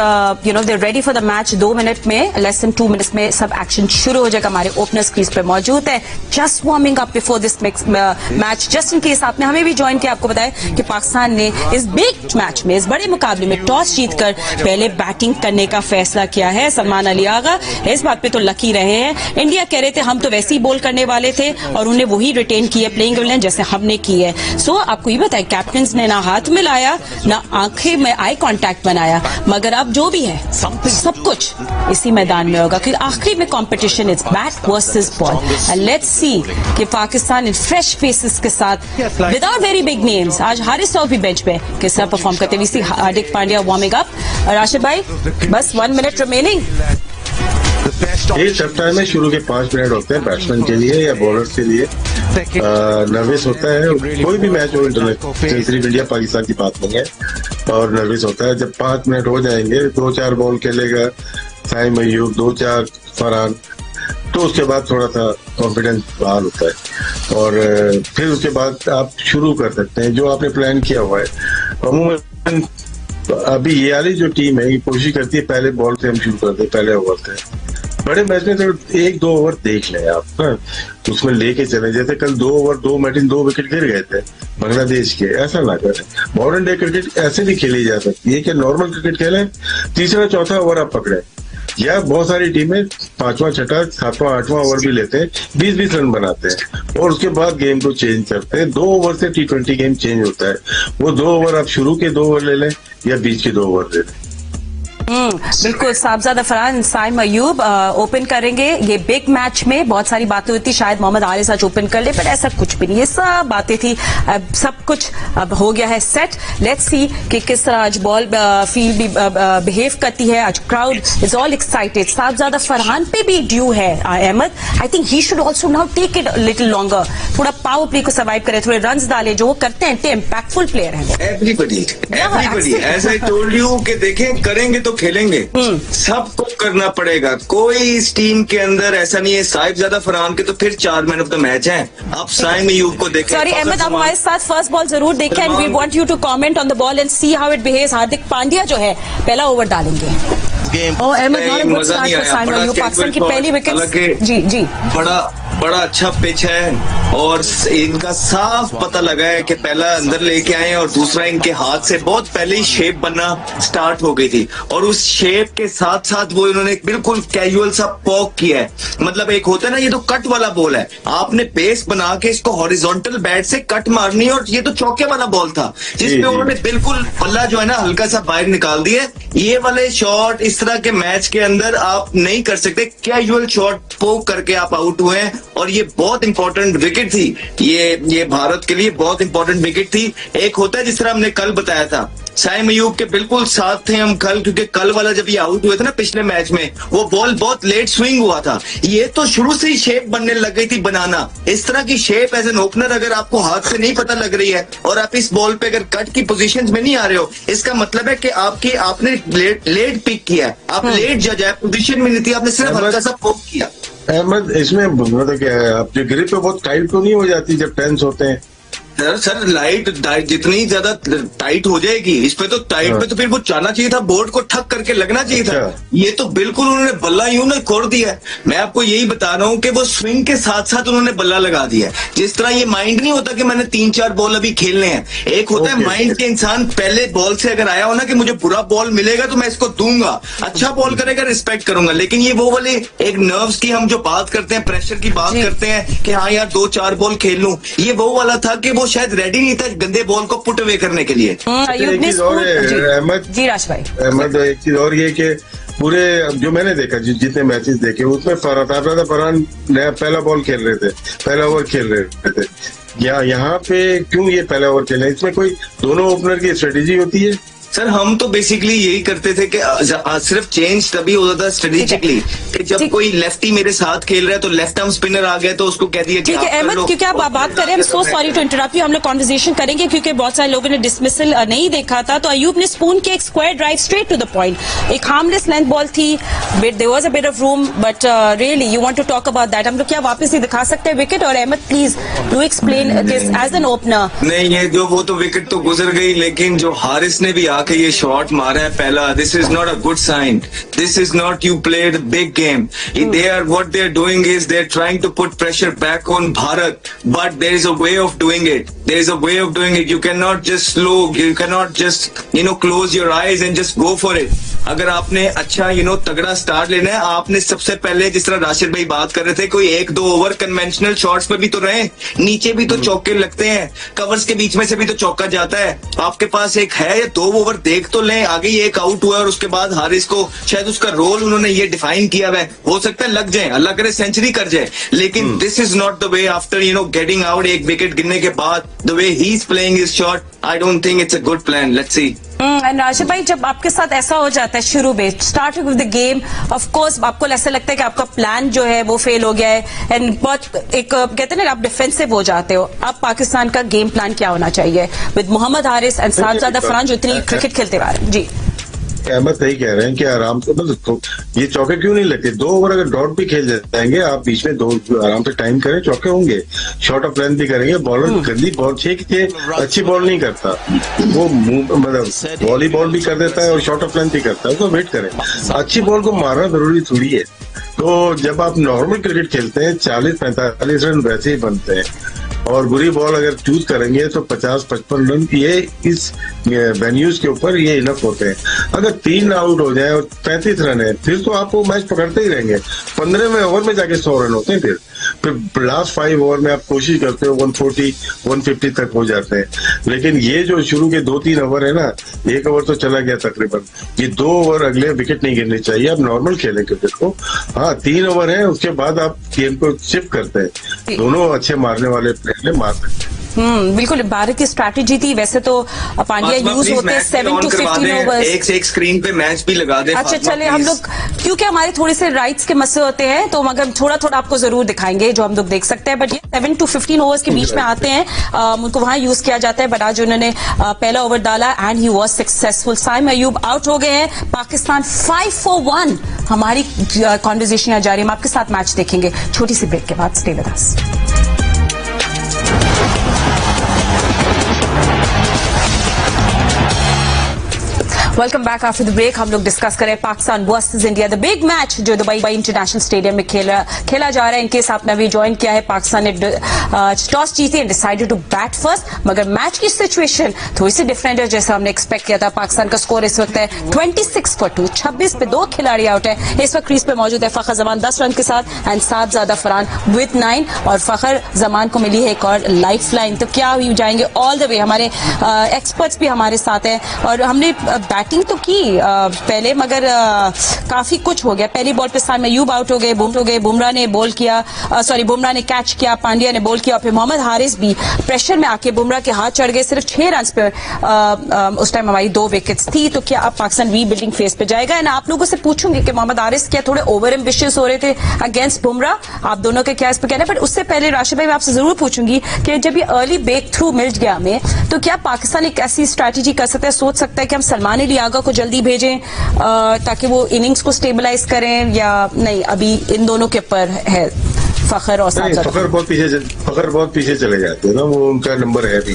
they ready for the match. 2 minute में, लेस देन 2 मिनट्स में सब एक्शन शुरू हो जाएगा। हमारे ओपनर्स क्रीज पे मौजूद है, just warming up before this match. Just in case आपने हमें भी ज्वाइन किया, आपको बताया कि पाकिस्तान ने इस बिग मैच में, इस बड़े मुकाबले में टॉस जीतकर पहले बैटिंग करने का फैसला किया है। सलमान अली आगा इस बात पे तो लकी रहे हैं। इंडिया कह रहे थे हम तो वैसे ही बॉल करने वाले थे और उन्हें वही रिटेन की है प्लेइंग 11 जैसे हमने की है। सो आपको ये बताया, कैप्टन ने ना हाथ मिलाया ना आंखें में आई कांटेक्ट बनाया, मगर अब जो भी है सब कुछ इसी मैदान में होगा क्योंकि आखिरी में competition is bat versus ball. And let's see कि पाकिस्तान इन फ्रेश फेसेस के साथ विदाउट वेरी बिग नेम्स, आज हारिस रऊफ भी बेंच पे किस तरह परफॉर्म करते हैं। We see Hardik Pandya warming up. Rashid भाई, बस 1 मिनट रिमेनिंग। ये टफ टाइम में शुरू के 5 मिनट होते हैं बैट्समैन के लिए या बॉलर्स के लिए। नर्वस होता है, कोई भी मैच हो इंटरनेशनल, सिर्फ इंडिया पाकिस्तान की बात नहीं है, और नर्वस होता है। जब 5 मिनट हो जाएंगे, 2-4 बॉल खेलेगा साइम अयूब, 2-4 फरहान, तो उसके बाद थोड़ा सा कॉन्फिडेंस बहाल होता है और फिर उसके बाद आप शुरू कर सकते हैं जो आपने प्लान किया हुआ है। अमूमन अभी ये वाली जो टीम है ये कोशिश करती है पहले बॉल से हम शुरू करते हैं, पहले ओवर से। बड़े मैच में तो 1-2 ओवर देख लें आप ना, उसमें लेके चले। जैसे कल 2 ओवर 2 मैच 2 विकेट गिर गए थे बांग्लादेश के, ऐसा ना करें। मॉडर्न डे क्रिकेट ऐसे भी खेली जा सकती है कि नॉर्मल क्रिकेट खेलें, तीसरा चौथा ओवर आप पकड़े, या बहुत सारी टीमें 5वां 6वां 7वां 8वां ओवर भी लेते हैं, 20-20 रन बनाते हैं और उसके बाद गेम को चेंज करते हैं। 2 ओवर से T20 गेम चेंज होता है। वो 2 ओवर आप शुरू के 2 ओवर ले लें या बीच के 2 ओवर ले लें। बिल्कुल, साहबजादा फरहान, साइम अयूब ओपन करेंगे ये बिग मैच में। बहुत सारी बातें हुई थी शायद मोहम्मद हारिस आज ओपन कर ले, पर ऐसा कुछ भी नहीं, ये सब बातें थी। अब सब कुछ अब हो गया है सेट। लेट्स सी कि किस तरह आज बॉल फील्ड भी बिहेव करती है। आज crowd is all excited. Sahibzada Farhan पे भी ड्यू है Ahmed. I think he should also now take it little longer, थोड़ा पावर प्ले को सर्वाइव करे, थोड़े रन डाले, जो वो करते हैं। इम्पैक्टफुल प्लेयर है everybody as I told you कि देखें करेंगे तो खेलेंगे, सबको करना पड़ेगा। कोई इस टीम के अंदर ऐसा नहीं है। साहिबजादा फरहान के तो फिर 4 मैन ऑफ द मैच हैं। आप साइम अयूब को देखें। सॉरी अहमद, आप हमारे साथ फर्स्ट बॉल जरूर देखें and we want you to comment on the ball and see how it behaves. Hardik Pandya जो है पहला ओवर डालेंगे। Ahmed, not a good start for Saim Ayub. Pakistan की पहली विकेट। जी बड़ा अच्छा पिच है और इनका साफ पता लगा है कि पहला अंदर लेके आए और दूसरा इनके हाथ से बहुत पहले ही शेप बनना स्टार्ट हो गई थी और उस शेप के साथ साथ वो इन्होंने बिल्कुल कैजुअल सा पॉक किया है। मतलब एक होता है ना, ये तो कट वाला बॉल है, आपने पेस बना के इसको हॉरिजॉन्टल बैट से कट मारनी है और ये तो चौके वाला बॉल था जिसमें उन्होंने बिल्कुल बल्ला जो है ना हल्का सा बाहर निकाल दिया। ये वाले शॉट इस तरह के मैच के अंदर आप नहीं कर सकते। कैजुअल शॉट पोक करके आप आउट हुए हैं और ये बहुत इंपॉर्टेंट विकेट थी। ये भारत के लिए बहुत इंपॉर्टेंट विकेट थी। एक होता है जिस तरह हमने कल बताया था, साइम अयूब के बिल्कुल साथ थे हम कल, क्योंकि कल वाला जब ये आउट हुए थे ना पिछले मैच में, वो बॉल बहुत लेट स्विंग हुआ था। ये तो शुरू से ही शेप बनने लग गई थी बनाना। इस तरह की शेप एज एन ओपनर अगर आपको हाथ से नहीं पता लग रही है और आप इस बॉल पे अगर कट की पोजीशंस में नहीं आ रहे हो, इसका मतलब है कि आपने लेट पिक किया है, आप लेट जज है, पोजीशन में नहीं थी, आपने सिर्फ हल्का सा पोक किया। अहमद, इसमें मतलब क्या है, आपकी ग्रिप पे बहुत टाइट तो नहीं हो जाती जब टेंस होते हैं? सर लाइट जितनी ज्यादा टाइट हो जाएगी इस पे तो टाइट पे तो फिर वो जाना चाहिए था, बोर्ड को ठक करके लगना चाहिए था। ये तो बिल्कुल उन्होंने बल्ला यूं ना खोल दिया है। मैं आपको यही बता रहा हूँ कि वो स्विंग के साथ साथ उन्होंने बल्ला लगा दिया है। जिस तरह ये माइंड नहीं होता कि मैंने 3-4 बॉल अभी खेलने हैं, एक होता है माइंड के इंसान पहले बॉल से अगर आया हो ना कि मुझे बुरा बॉल मिलेगा तो मैं इसको दूंगा, अच्छा बॉल करेगा रिस्पेक्ट करूंगा। लेकिन ये वो वाले एक नर्व्स की हम जो बात करते हैं, प्रेशर की बात करते हैं कि हाँ यार 2-4 बॉल खेल लूं, ये वो वाला था कि वो शायद रेडी नहीं था गंदे बॉल को पुट अवे करने के लिए। एक चीज और है अहमद, एक चीज और ये कि पूरे जो मैंने देखा जितने मैचेस देखे उसमें फरहान पहला बॉल खेल रहे थे, पहला ओवर खेल रहे थे। यहाँ पे क्यों ये पहला ओवर खेल रहे हैं? इसमें कोई दोनों ओपनर की स्ट्रेटेजी होती है सर हम तो बेसिकली यही करते थे कि सिर्फ चेंज तभी होता था स्ट्रेटेजिकली कि जब कोई लेफ्टी मेरे साथ खेल रहा है तो लेफ्ट आर्म स्पिनर आ गया तो उसको कह दिया ठीक है अहमद, क्योंकि आप बात कर रहे हैं, so sorry to interrupt you, हम लोग कॉन्वर्सेशन करेंगे क्योंकि बहुत सारे लोगों ने डिसमिसल नहीं देखा था। तो अयूब ने स्पून के एक square drive straight to the point, एक हार्मलेस लेंथ बॉल थी, but there was a bit of room, but really you want to talk about that. हम लोग क्या वापस ही दिखा सकते हैं विकेट? और Ahmed please do explain this as an opener. नहीं, ये जो वो तो विकेट तो गुजर गई, लेकिन जो हारिस ने भी आके ये शॉट मारा है पहला, this is not a good sign, this is not you played big game. They are what they are doing is they are trying to put pressure back on Bharat, but there is a way of doing it, there is a way of doing it. You can not just slow, you can not just close your eyes and just go for it. अगर आपने अच्छा तगड़ा start लेना है, आपने सबसे पहले जिस तरह राशिद भाई बात कर रहे थे, कोई 1-2 ओवर कन्वेंशनल शॉट्स पे भी तो रहे, नीचे भी तो चौके लगते हैं, कवर्स के बीच में से भी तो चौका जाता है। आपके पास एक है या 2 ओवर देख तो लें, आगे ही एक आउट हुआ और उसके बाद हारिस को शायद उसका रोल उन्होंने ये डिफाइन किया हुआ है, हो सकता है लग जाए, अल्लाह करे सेंचुरी कर जाए, लेकिन this is not the way after getting out, एक विकेट गिरने के बाद the way he is playing his shot, I don't think it's a good plan. Let's see. Rashid भाई, जब आपके साथ ऐसा हो जाता है शुरू में, starting of the game, of course आपको ऐसा लगता है कि आपका प्लान जो है वो फेल हो गया है एंड बहुत एक कहते हैं ना आप डिफेंसिव हो जाते हो। अब पाकिस्तान का गेम प्लान क्या होना चाहिए विद मोहम्मद हारिस एंड सादजादा फरहान जो इतनी क्रिकेट खेलते आ रहे हैं? जी अहमद सही कह रहे हैं कि आराम से मतलब ये चौके क्यों नहीं लगते? 2 ओवर अगर डॉट भी खेल जाएंगे आप, बीच में 2 आराम से टाइम करें, चौके होंगे, शॉर्ट ऑफ लेंथ भी करेंगे। बॉलर गंदी बॉल 6 अच्छी बॉल नहीं करता, वो मतलब वॉलीबॉल भी कर देता है और शॉर्ट ऑफ लेंथ भी करता है, उसको वेट करें। अच्छी बॉल को मारना जरूरी थोड़ी है। तो जब आप नॉर्मल क्रिकेट खेलते हैं 40-45 रन वैसे ही बनते हैं, और बुरी बॉल अगर चूज करेंगे तो 50-55 रन ये इस वेन्यूज के ऊपर ये इनफ होते हैं। अगर 3 आउट हो जाए और 35 रन है, फिर तो आप वो मैच पकड़ते ही रहेंगे। 15वें ओवर में जाके 100 रन होते हैं, फिर लास्ट 5 ओवर में आप कोशिश करते हो 140-150 तक हो जाते हैं। लेकिन ये जो शुरू के 2-3 ओवर है ना, 1 ओवर तो चला गया तकरीबन, ये 2 ओवर अगले विकेट नहीं गिरने चाहिए। आप नॉर्मल खेलें क्रिकेट को। हाँ 3 ओवर है, उसके बाद आप गेम को शिफ्ट करते हैं, दोनों अच्छे मारने वाले प्लेयर मार सकते हैं। बिल्कुल भारत की स्ट्रैटेजी थी वैसे तो। पांड्या यूज होते हैं 7 to 15 ओवर्स। एक से एक स्क्रीन पे मैच भी लगा दे। अच्छा चले, हम लोग क्योंकि हमारे थोड़े से राइट्स के मसले होते हैं तो मगर थोड़ा थोड़ा आपको जरूर दिखाएंगे जो हम लोग देख सकते हैं, बट ये 7 to 15 ओवर्स के बीच में आते हैं, उनको वहां यूज किया जाता है। बट आज उन्होंने पहला ओवर डाला and he was successful. Saim Ayub out हो गए हैं, पाकिस्तान 5 for 1। हमारी कॉन्वर्सेशन यहाँ जारी है, हम आपके साथ मैच देखेंगे छोटी सी ब्रेक के बाद। Stay with us. Welcome back after the break. हम लोग डिस्कस करें Pakistan versus India, the big match जो दुबई इंटरनेशनल स्टेडियम में खेला जा रहा है। इनकेस आपने अभी ज्वाइन किया है, पाकिस्तान ने टॉस जीती and decided to bat first, मगर मैच की सिचुएशन थोड़ी सी डिफरेंट है जैसा हमने एक्सपेक्ट किया था। पाकिस्तान का स्कोर इस वक्त है 26 for 2, 26 पे 2 खिलाड़ी आउट है। इस वक्त क्रीज पे मौजूद है फखर जमान 10 रन के साथ एंड सादजादा फरहान विद 9, और फखर जमान को मिली है एक और लाइफ लाइन। तो क्या हुई जाएंगे ऑल द वे, हमारे एक्सपर्ट्स भी हमारे साथ हैं और हमने बैटिंग तो की पहले, मगर काफी कुछ हो गया। पहली बॉल पे साइम अयूब आउट हो गए, बुमराह ने बॉल किया, बुमराह ने कैच किया, पांड्या ने बॉल किया, और फिर मोहम्मद हारिस भी प्रेशर में आके बुमराह के हाथ चढ़ गए। सिर्फ 6 रन पे उस टाइम हमारी 2 विकेट्स थी। तो क्या अब पाकिस्तान रीबिल्डिंग फेज पे जाएगा? एंड आप लोगों से पूछूंगी कि मोहम्मद हारिस क्या थोड़े ओवर एम्बिशियस हो रहे थे अगेंस्ट बुमराह? आप दोनों के क्या इस पर कहना है? बट उससे पहले राशिद भाई मैं आपसे जरूर पूछूंगी कि जब ये अर्ली ब्रेक थ्रू मिल गया हमें, तो क्या पाकिस्तान एक ऐसी स्ट्रैटेजी कर सकता है, सोच सकता है कि हम सलमान अली आगा को जल्दी भेजें ताकि वो इनिंग्स को स्टेबलाइज करें, या नहीं अभी इन दोनों के ऊपर है फखर और फखर बहुत पीछे चले जाते हैं ना, वो उनका नंबर है भी,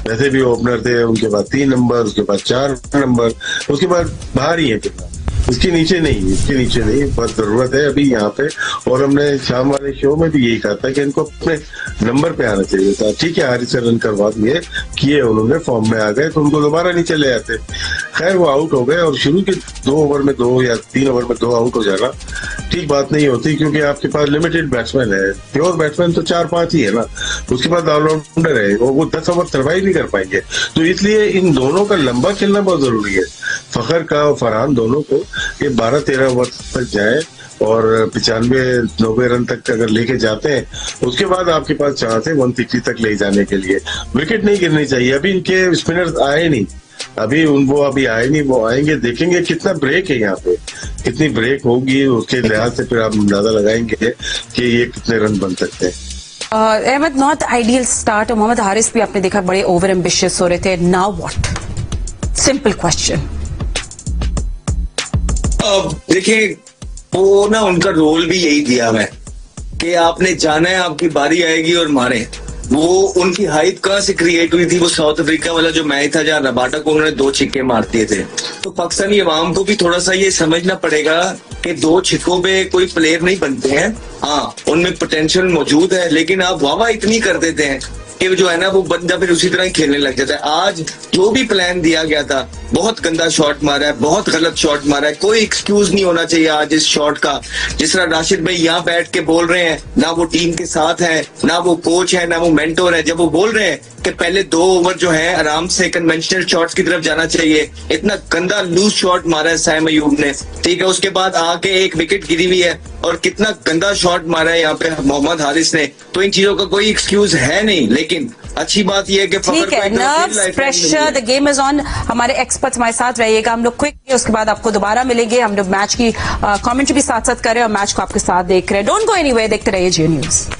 वैसे भी ओपनर थे, उनके बाद 3 नंबर, उसके बाद 4 नंबर, उसके बाद बाहर ही है फिर, इसके नीचे नहीं, बहुत जरूरत है अभी यहाँ पे। और हमने शाम वाले शो में भी यही कहा था कि इनको अपने नंबर पे आना चाहिए था। ठीक है, हारिस से रन करवा दिए, किए उन्होंने, फॉर्म में आ गए तो उनको दोबारा नहीं चले जाते। खैर वो आउट हो गए, और शुरू के 2 ओवर में 2 या 3 ओवर में 2 आउट हो जाना ठीक बात नहीं होती, क्योंकि आपके पास लिमिटेड बैट्समैन है। प्योर बैट्समैन तो 4-5 ही है ना, उसके बाद ऑलराउंडर है, वो 10 ओवर सर्वाइव नहीं कर पाएंगे। तो इसलिए इन दोनों का लंबा खेलना बहुत जरूरी है, फखर का और फरहान दोनों को, ये 12-13 ओवर तक जाए और 95-90 रन तक अगर लेके जाते हैं, उसके बाद आपके पास चांस है 160 तक ले जाने के लिए। विकेट नहीं गिरनी चाहिए। अभी इनके स्पिनर्स आए नहीं, अभी वो अभी आए नहीं, वो आएंगे, देखेंगे कितना ब्रेक है यहाँ पे, कितनी ब्रेक होगी, उसके लिहाज से फिर आप अंदाजा लगाएंगे कि ये कितने रन बन सकते हैं। अहमद, नॉट आइडियल स्टार्ट, और मोहम्मद हारिस भी आपने देखा बड़े ओवर एम्बिशियस हो रहे थे। Now what? Simple question. देखिए, वो ना उनका रोल भी यही दिया हुआ है कि आपने जाना है, आपकी बारी आएगी और मारे। वो उनकी हाइप कहाँ से क्रिएट हुई थी? वो साउथ अफ्रीका वाला जो मैच था जहाँ रबाडा को उन्होंने 2 छिक्के मार दिए थे। तो पाकिस्तानी अवाम को भी थोड़ा सा ये समझना पड़ेगा कि 2 छिक्कों पे कोई प्लेयर नहीं बनते हैं। हाँ, उनमें पोटेंशियल मौजूद है, लेकिन आप वाह इतनी कर देते हैं कि जो है ना वो बंदा फिर उसी तरह ही खेलने लग जाता है। आज जो भी प्लान दिया गया था, बहुत गंदा शॉट मारा है, बहुत गलत शॉट मारा है, कोई एक्सक्यूज नहीं होना चाहिए आज इस शॉट का। जिस तरह राशिद भाई यहाँ बैठ के बोल रहे हैं, ना वो टीम के साथ है, ना वो कोच है, ना वो मेंटोर है, जब वो बोल रहे हैं कि पहले 2 ओवर जो है आराम से कन्वेंशनल शॉट्स की तरफ जाना चाहिए, इतना गंदा लूज शॉट मारा है साइम अयूब ने, ठीक है। उसके बाद आके 1 विकेट गिरी हुई है और कितना गंदा शॉट मारा है यहाँ पे मोहम्मद हारिस ने। तो इन चीजों का कोई एक्सक्यूज है नहीं, लेकिन अच्छी बात यह है कि ठीक है, nerves, pressure, the game is on. हमारे एक्सपर्ट्स हमारे साथ रहिएगा, हम लोग क्विक, उसके बाद आपको दोबारा मिलेंगे। हम लोग मैच की कमेंट्री भी साथ साथ कर रहे हैं और मैच को आपके साथ देख रहे हैं। डोंट गो एनीवेयर, देखते रहिए जियो न्यूज।